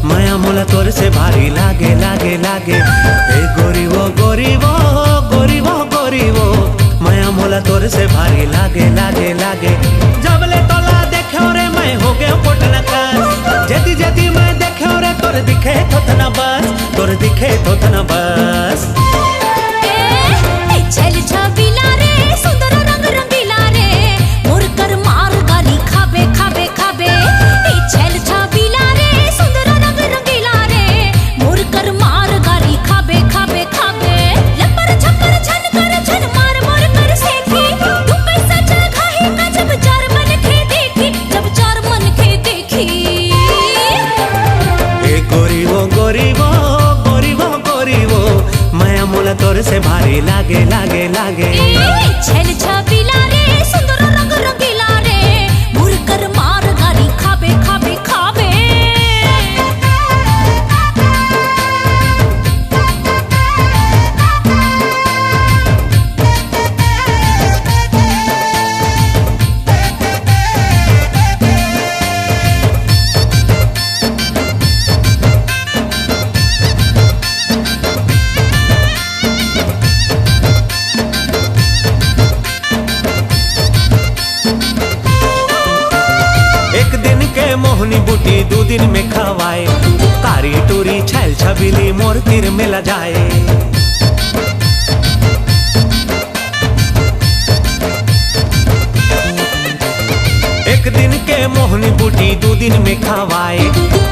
माया मोला तोर से भारी लागे लागे लागे। ए गोरीबो गोरीबो गोरीबो गोरीबो माया मोला तोर से भारी लागे लागे लागे। जब ले तोला देखे रे मैं हो गया पोटना का, जदी जदी मैं देखे रे तोर दिखे थोतना बस, तोर दिखे थोतना बस। चल छबीला रे सुंदर रंग रंगीला रे, मोर कर मार गाली खाबे खाबे खाबे। चल छबीला रे सुंदर रंग रंगीला रे, मोर कर मार गाली खाबे खाबे खाबे। लपर छपर छन कर छन मार मोर कर सेखी, तू पैसा चल खाही का जब चार मन के देखी, जब चार मन के देखी। ए गोरीबो गोरीबो गोरीबो गोरीबो माया मोला तोर से भारी लागे लागे लागे। छल छबीला रे सुंदर रंग रंगीला रे, मोर कर मार गाली खाबे खाबे खाबे। एक दिन के मोहनी बूटी दो दिन में खवाए, कारी टूरी छैल छबीली मोर तीर में ल जाए। एक दिन के मोहनी बूटी दो दिन में खवाए,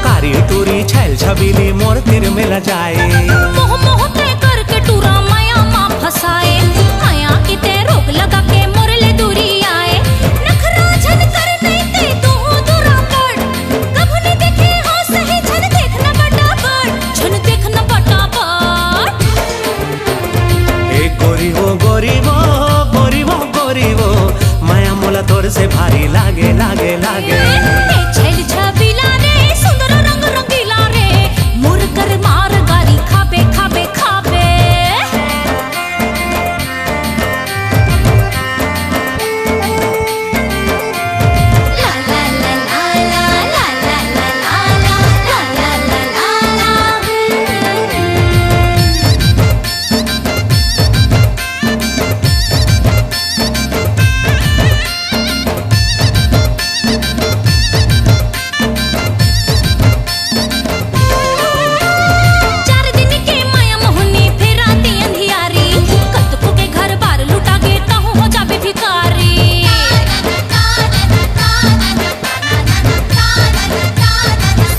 कारी टूरी छैल छबीली मोर तीर में ल जाए। मोह मोह ते करके टूरा माया माँ फसाए, माया की ते रोक लगा के मोर ले दूरी आए। नखरा झन कर नहीं ते तू दूरा पड़, कब नहीं देखे हो सही झन देखना बटाबट, झन देखना बटाबट। ए गोरीबो गोरीबो गोरीबो गोरीबो माया मोला तोर से भारी लागे लागे लागे। छल छबीला रे सुंदर रंग रंगीला रे, मोर कर मार गाली खाबे खाबे खाबे। ला ला ला ला ला ला ला ला ला ला ला ला। चार दिन के माया मोहनी फिर आती अंधियारी, कतको के घर बार लुटा गे कहूँ हो जाबे भिखारी।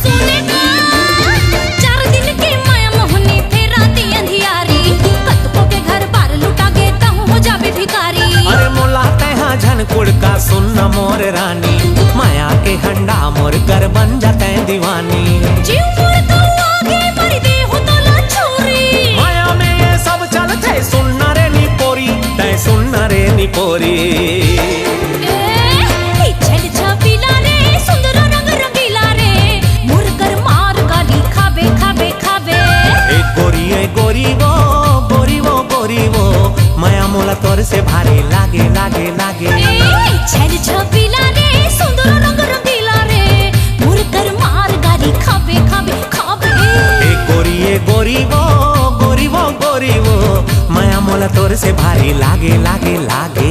सुने का चार दिन के माया मोहनी फिर आती अंधियारी, कतको के घर बार लुटा गे कहूँ हो जाबे भिखारी। अरे मोला तैहा झनकुड़ का सुनना मोर रानी, माया के हंडा मोर कर बन जाते दीवानी। जीव मोर तो आगे मर दे हो तो ला छोरी, माया में ये सब चलते सुनना रे नी पोरी, तै सुनना रे नी पोरी। छल छबीला रे सुंदर रंग रंगीला रे, मोर कर मार गाली खाबे खाबे खाबे। ए गोरीबो गोरीबो गोरीबो माया मोला तोर से भारी लागे लागे लागे। छल छबीला रे सुंदर रंग रंगीला रे, मोर कर मार गाली खाबे खाबे खाबे। ए गोरीबो गोरीबो गोरीबो माया मोला तोर से भारी लागे लागे लागे।